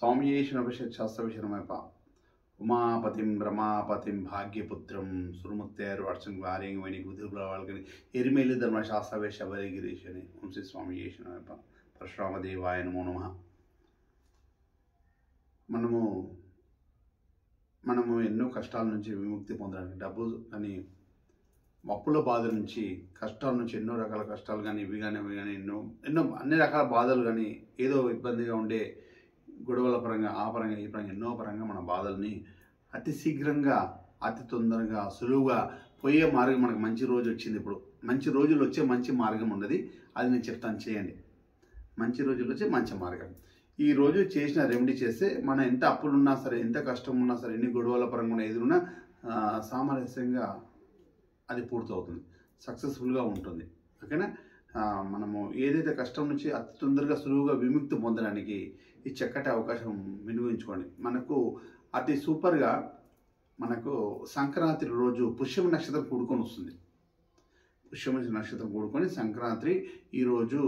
स्वामीश्वरशास्त्रविशरमप उमापतिं रमापतिं भाग्यपुत्रं सुरमुत्तेर अर्चन वारेंगवनि गुरुवाळगनि एरिमेलि धर्मशास्त्रवे शबरिगिरीशने ओम श्री स्वामीश्वरमप परशुरामदेवाय नमो नमः। మనము ఎన్నో కష్టాల నుంచి విముక్తి పొందడానికి డబ్బు అని అప్పుల బాధ నుంచి కష్టాల నుంచి ఎన్నో రకాల కష్టాలు కానీ ఇవి కానీ ఎన్నో అన్ని రకాల బాధలు కానీ ఏదో ఇబ్బందిగా ఉండే గొడవల పరంగా ఆ పరంగా ఈ పరంగా ఎన్నో పరంగా మన బాధల్ని అతి శీఘ్రంగా అతి తొందరగా సులువుగా పోయే మార్గం మనకు మంచి రోజు వచ్చింది। ఇప్పుడు మంచి రోజులు వచ్చే మంచి మార్గం ఉన్నది, అది నేను చెప్తాను, చేయండి। మంచి రోజులు వచ్చే మంచి మార్గం ఈ రోజు చేసిన రెమెడీ చేస్తే మన ఎంత అప్పులు ఉన్నా సరే, ఎంత కష్టం ఉన్నా సరే, ఎన్ని గొడవల పరంగా ఎదురున్నా సామరస్యంగా అది పూర్తవుతుంది, సక్సెస్ఫుల్గా ఉంటుంది। ఓకేనా? మనము ఏదైతే కష్టం నుంచి అతి తొందరగా సులువుగా విముక్తి పొందడానికి ఈ చక్కటి అవకాశం వినియోగించుకోండి। మనకు అతి సూపర్గా మనకు సంక్రాంతి రోజు పుష్యమ నక్షత్రం కూడుకొని వస్తుంది। పుష్యమ నక్షత్రం కూడుకొని సంక్రాంతి ఈరోజు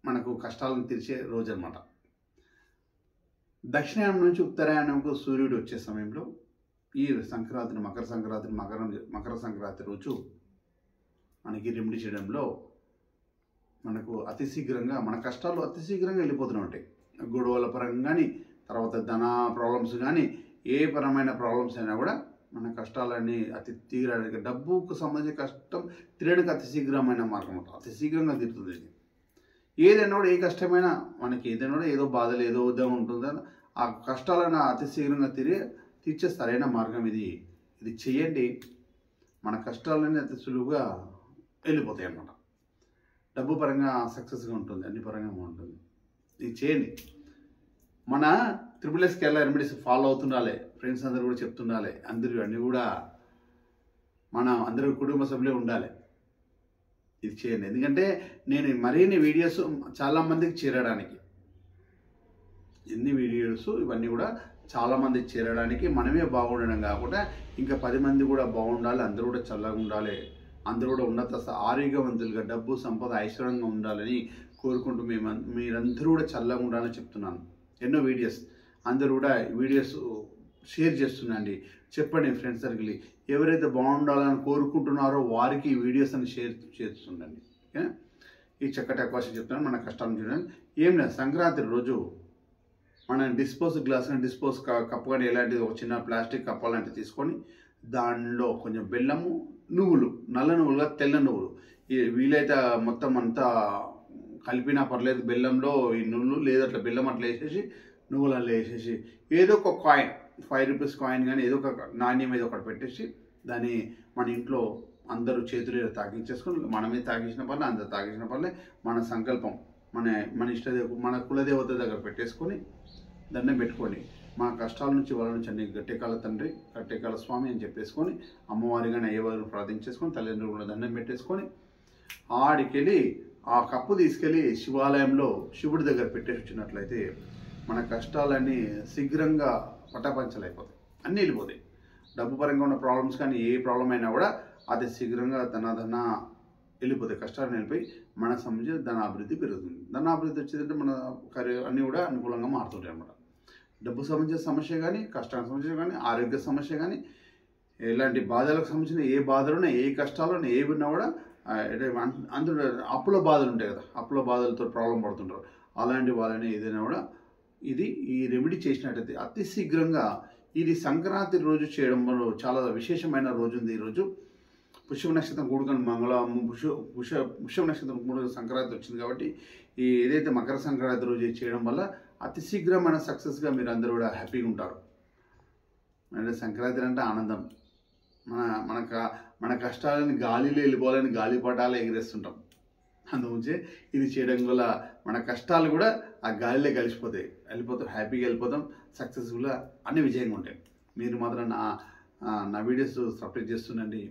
మనకు కష్టాలను తీర్చే రోజు అన్నమాట। దక్షిణాయనం నుంచి ఉత్తరాయణంకు సూర్యుడు వచ్చే సమయంలో ఈ సంక్రాంతిని మకర సంక్రాంతి రోజు మనకి రెమెడీ చేయడంలో మనకు అతి శీఘ్రంగా మన కష్టాలు అతి శీఘ్రంగా వెళ్ళిపోతూనే ఉంటాయి। గొడవల పరంగా కానీ, తర్వాత ధన ప్రాబ్లమ్స్ కానీ, ఏ పరమైన ప్రాబ్లమ్స్ అయినా కూడా మన కష్టాలన్నీ అతి తీరడానికి, డబ్బుకు సంబంధించిన కష్టం తీరడానికి అతి శీఘ్రమైన మార్గం ఉంటుంది, అతి శీఘ్రంగా తీరుతుంది। ఏదైనా కూడా ఏ కష్టమైనా మనకి ఏదైనా కూడా ఏదో బాధలు ఏదో ఉద్యోగం ఉంటుందో ఆ కష్టాలను అతి శీఘ్రంగా తీర్చే సరైన మార్గం ఇది చేయండి। మన కష్టాలన్నీ అతి సులువుగా వెళ్ళిపోతాయి అన్నమాట। డబ్బు పరంగా సక్సెస్గా ఉంటుంది, అన్ని పరంగా ఉంటుంది, ఇది చేయండి। మన SSS కేరళ రెమెడీస్ ఫాలో అవుతుండాలి, ఫ్రెండ్స్ అందరూ కూడా చెప్తుండాలి, అందరూ అన్నీ కూడా మన అందరూ కుటుంబ సభ్యులే ఉండాలి, ఇది చేయండి। ఎందుకంటే నేను మరిన్ని వీడియోస్ చాలామందికి చేరడానికి, ఎన్ని వీడియోస్ ఇవన్నీ కూడా చాలామందికి చేరడానికి, మనమే బాగుండడం కాకుండా ఇంకా 10 మంది కూడా బాగుండాలి, అందరూ కూడా చల్లగా ఉండాలి, అందరూ కూడా ఉన్నత ఆరోగ్యవంతులుగా డబ్బు సంపద ఐశ్వర్యంగా ఉండాలని కోరుకుంటూ మీరందరూ కూడా చల్లగా ఉండాలని చెప్తున్నాను। ఎన్నో వీడియోస్ అందరూ కూడా వీడియోస్ షేర్ చేస్తున్నాండి, చెప్పండి ఫ్రెండ్స్ సర్కిల్, ఎవరైతే బాగుండాలని కోరుకుంటున్నారో వారికి ఈ వీడియోస్ అని షేర్ చేస్తుండండి। ఓకేనా? ఈ చక్కటి అవకాశం చెప్తున్నాను। మన కష్టాలను చూడండి, ఏం లేదు, సంక్రాంతి రోజు మన డిస్పోజ్ గ్లాస్ కానీ డిస్పోజ్ కప్పు కానీ ఎలాంటిది ఒక చిన్న ప్లాస్టిక్ కప్పు అలాంటివి తీసుకొని దానిలో కొంచెం బెల్లము, నువ్వులు, నల్ల నువ్వులుగా తెల్ల నువ్వులు, వీలైతే మొత్తం అంతా కలిపినా పర్లేదు, బెల్లంలో ఈ నువ్వులు లేదా అట్లా బెల్లం అట్లా వేసేసి నువ్వులలో వేసేసి ఏదో ఒక కాయిన్, 5 రూపీస్ కాయిన్ కానీ ఏదో ఒక నాణ్యం ఏదో ఒకటి పెట్టేసి దాన్ని మన ఇంట్లో అందరూ చేతులు తాగించేసుకొని, మనమే తాగించిన పర్లే, అందరు తాగించిన పర్లే, మన సంకల్పం మన ఇష్టదేవ మన కులదేవత దగ్గర పెట్టేసుకొని దండం పెట్టుకొని మన కష్టాల నుంచి వాళ్ళ నుంచి అన్ని గట్టెకాల తండ్రి, గట్టెకాల స్వామి అని చెప్పేసుకొని అమ్మవారిగానే అయ్యవారిని ప్రార్థించేసుకొని తల్లిదండ్రులు కూడా దండం పెట్టేసుకొని ఆడికెళ్ళి ఆ కప్పు తీసుకెళ్ళి శివాలయంలో శివుడి దగ్గర పెట్టేసి వచ్చినట్లయితే మన కష్టాలన్నీ శీఘ్రంగా పటాపంచలైపోతాయి, అన్నీ వెళ్ళిపోతాయి। డబ్బు పరంగా ఉన్న ప్రాబ్లమ్స్ కానీ ఏ ప్రాబ్లం అయినా కూడా అతి శీఘ్రంగా ధన వెళ్ళిపోతాయి, కష్టాలను వెళ్ళిపోయి మనకు సంబంధించిన ధనాభివృద్ధి పెరుగుతుంది। ధనాభివృద్ధి వచ్చేదంటే మన అన్నీ కూడా అనుకూలంగా మారుతుంటాయి అన్నమాట। డబ్బు సంబంధించిన సమస్య కానీ, కష్టానికి సంబంధించిన కానీ, ఆరోగ్య సమస్య కానీ, ఎలాంటి బాధలకు సంబంధించిన ఏ బాధలున్నా, ఏ కష్టాలున్నా, ఏ ఉన్నా కూడా అందులో అప్పుల బాధలు ఉంటాయి కదా, అప్పుల బాధలతో ప్రాబ్లం పడుతుంటారు, అలాంటి వాళ్ళని ఏదైనా కూడా ఈ రెమెడీ చేసినట్టయితే అతి శీఘ్రంగా, ఇది సంక్రాంతి రోజు చేయడం వల్ల చాలా విశేషమైన రోజు ఉంది ఈరోజు। పుష్యమ నక్షత్రం కూడుకొని పుష్యమ నక్షత్రం కూడుకొని సంక్రాంతి వచ్చింది కాబట్టి ఏదైతే మకర సంక్రాంతి రోజు చేయడం వల్ల అతి శీఘ్రమైన సక్సెస్గా మీరు అందరూ కూడా హ్యాపీగా ఉంటారు। అంటే సంక్రాంతి అంటే ఆనందం, మన కష్టాలని గాలిలో వెళ్ళిపోవాలని గాలిపటాలు ఎగిరేస్తుంటాం, అందుగురించి ఇది చేయడం వల్ల మన కష్టాలు కూడా ఆ గాలిలో వెళ్ళిపోతాం, హ్యాపీగా వెళ్ళిపోతాం, సక్సెస్ఫుల్గా అన్ని విజయంగా ఉంటాయి। మీరు మాత్రం నా వీడియోస్ సబ్స్క్రైబ్ చేస్తుండండి,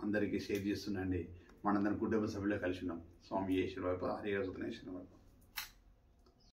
అందరికీ షేర్ చేస్తుండండి, మనందరం కుటుంబ సభ్యులు కలిసి ఉన్నాం। స్వామి ఈశ్వర వైపు హరిహర